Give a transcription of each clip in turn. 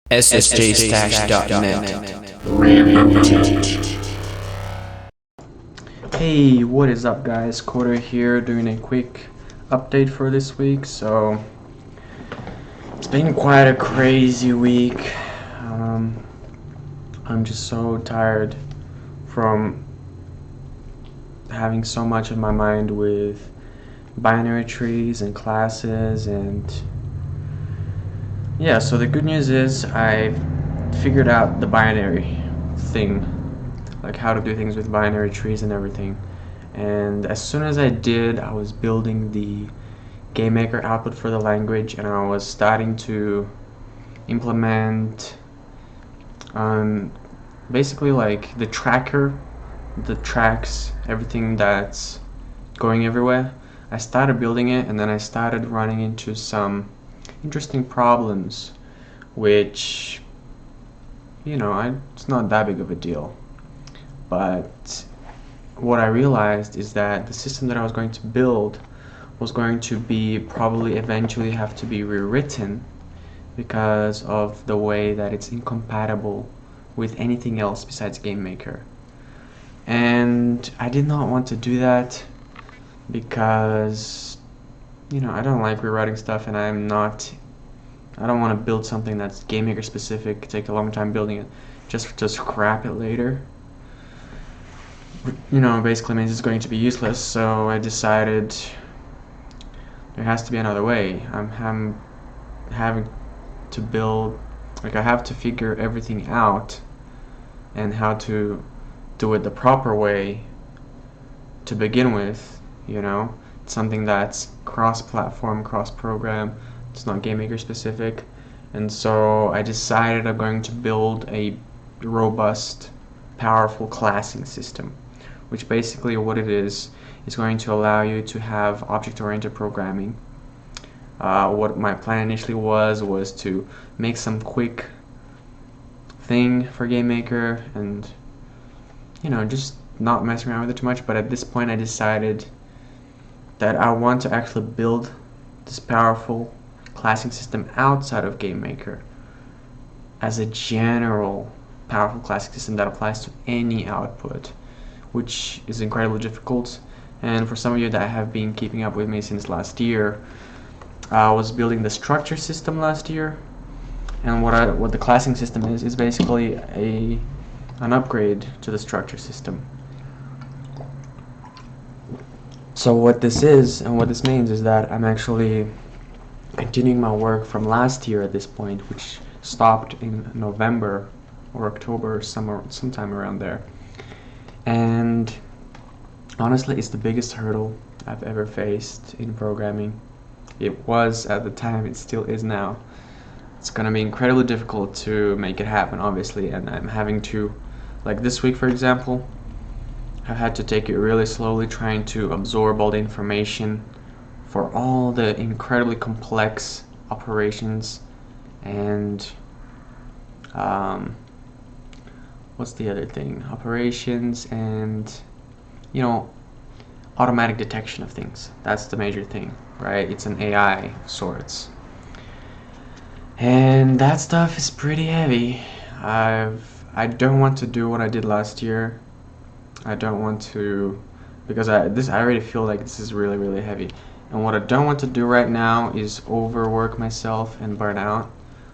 ssjstash.net. Hey, what is up guys? Coda here doing a quick update for this week. So it's been quite a crazy week. I'm just so tired from having so much in my mind with binary trees and classes, and yeah, so the good news is I figured out the binary thing, like how to do things with binary trees and everything. And as soon as I did, I was building the GameMaker output for the language, and I was starting to implement basically like the tracker, the tracks, everything that's going everywhere. I started building it, and then I started running into some interesting problems, which, it's not that big of a deal. But what I realized is that the system that I was going to build was going to be probably eventually have to be rewritten because of the way that it's incompatible with anything else besides GameMaker. And I did not want to do that because, I don't like rewriting stuff, and I don't want to build something that's GameMaker specific, take a long time building it, just to scrap it later. Basically means it's going to be useless, so I decided there has to be another way. I'm having to build, I have to figure everything out and how to do it the proper way to begin with, It's something that's cross-platform, cross-program, it's not GameMaker specific. And so I decided I'm going to build a robust, powerful classing system, which basically what it is going to allow you to have object-oriented programming. What my plan initially was to make some quick thing for GameMaker and just not mess around with it too much. But at this point I decided that I want to actually build this powerful classing system outside of GameMaker as a general powerful classing system that applies to any output, which is incredibly difficult. And for some of you that have been keeping up with me since last year, I was building the structure system last year, and what the classing system is basically an upgrade to the structure system. So what this is and what this means is that I'm actually continuing my work from last year at this point, which stopped in November or October or sometime around there. And honestly, it's the biggest hurdle I've ever faced in programming. It was at the time, it still is now. It's gonna be incredibly difficult to make it happen, obviously, and I'm having to, like this week for example, I've had to take it really slowly, trying to absorb all the information for all the incredibly complex operations and what's the other thing? Operations and automatic detection of things. That's the major thing, right? It's an AI of sorts. And that stuff is pretty heavy. I don't want to do what I did last year. I don't want to, because I already feel like this is really, really heavy. And what I don't want to do right now is overwork myself and burn out.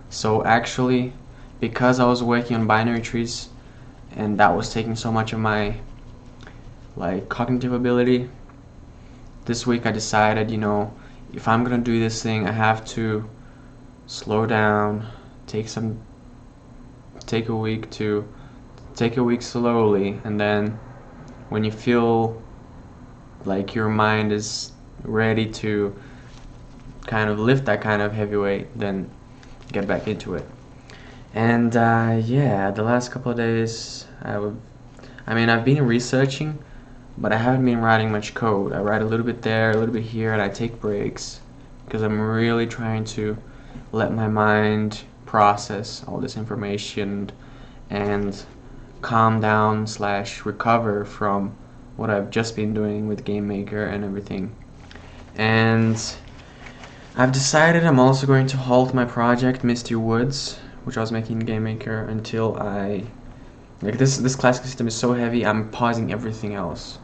So actually, because I was working on binary trees and that was taking so much of my cognitive ability, this week I decided, if I'm gonna do this thing, I have to slow down, take a week slowly, and then when you feel like your mind is ready to kind of lift that kind of heavy weight, then get back into it. And yeah, the last couple of days I've been researching, but I haven't been writing much code. I write a little bit there, a little bit here, and I take breaks because I'm really trying to let my mind process all this information and calm down / recover from what I've just been doing with GameMaker and everything. And I've decided I'm also going to halt my project Misty Woods, which I was making in GameMaker, until this classic system is so heavy, I'm pausing everything else.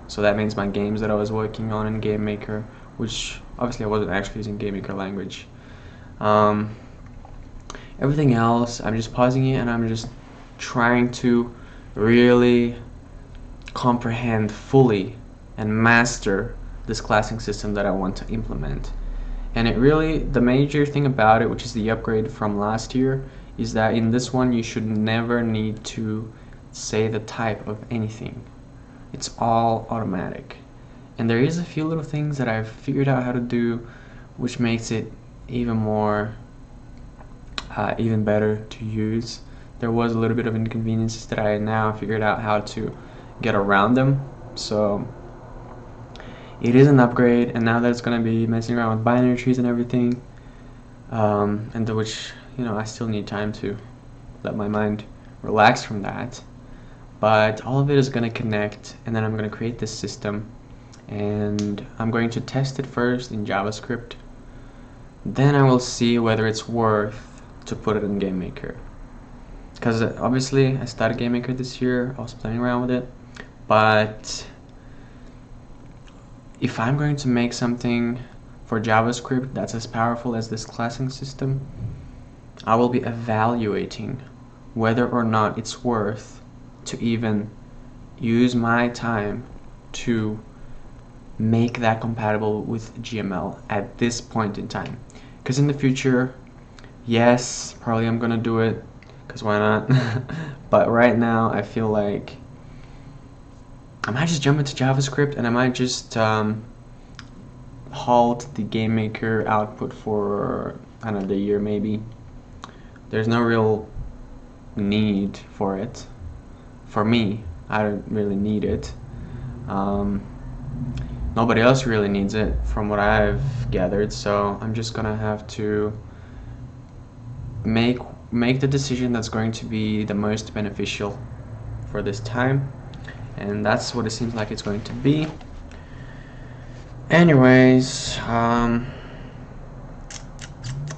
So that means my games that I was working on in GameMaker, which obviously I wasn't actually using GameMaker language. Everything else, I'm just pausing it, and I'm just trying to really comprehend fully and master this classing system that I want to implement. And the major thing about it, which is the upgrade from last year, is that in this one you should never need to say the type of anything. It's all automatic. And there is a few little things that I've figured out how to do, which makes it even better to use. There was a little bit of inconveniences that I now figured out how to get around them. So it is an upgrade, and now that it's going to be messing around with binary trees and everything, and which, I still need time to let my mind relax from that. But all of it is going to connect, and then I'm going to create this system, and I'm going to test it first in JavaScript. Then I will see whether it's worth to put it in GameMaker. Because obviously I started GameMaker this year, I was playing around with it, but if I'm going to make something for JavaScript that's as powerful as this classing system, I will be evaluating whether or not it's worth to even use my time to make that compatible with GML at this point in time. Because in the future, yes, probably I'm gonna do it, because why not? But right now I feel like I might just jump into JavaScript, and I might just halt the GameMaker output for another year maybe. There's no real need for it. For me, I don't really need it. Nobody else really needs it from what I've gathered, so I'm just gonna have to make the decision that's going to be the most beneficial for this time, and that's what it seems like it's going to be. Anyways, oh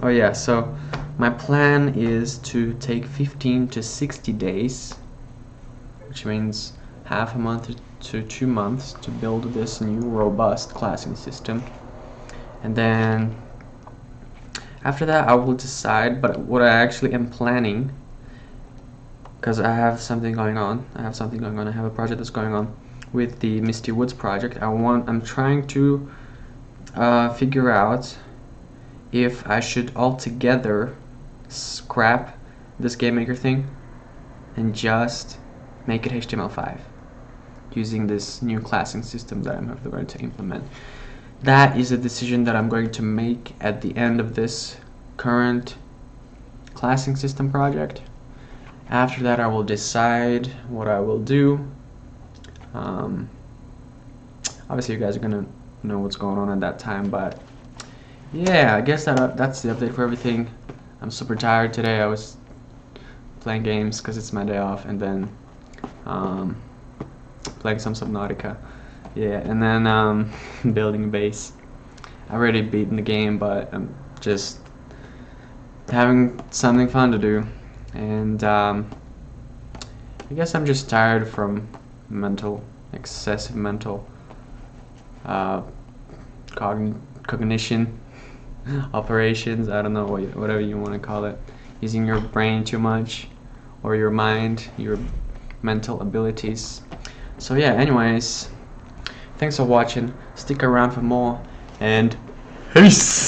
yeah, so my plan is to take 15 to 60 days, which means half a month to 2 months, to build this new robust classing system. And then after that I will decide. But what I actually am planning, because I have something going on, I have a project that's going on with the Misty Woods project. I'm trying to figure out if I should altogether scrap this GameMaker thing and just make it HTML5 using this new classing system that I'm going to implement. That is a decision that I'm going to make at the end of this current classing system project. After that, I will decide what I will do. Obviously you guys are gonna know what's going on at that time, but yeah, I guess that's the update for everything. I'm super tired today. I was playing games because it's my day off, and then playing some Subnautica, yeah, and then building a base. I've already beaten the game, but I'm just having something fun to do, and I guess I'm just tired from excessive mental cognition operations. I don't know, whatever you want to call it, using your brain too much, or your mind, your mental abilities. So yeah, anyways, thanks for watching. Stick around for more, and peace.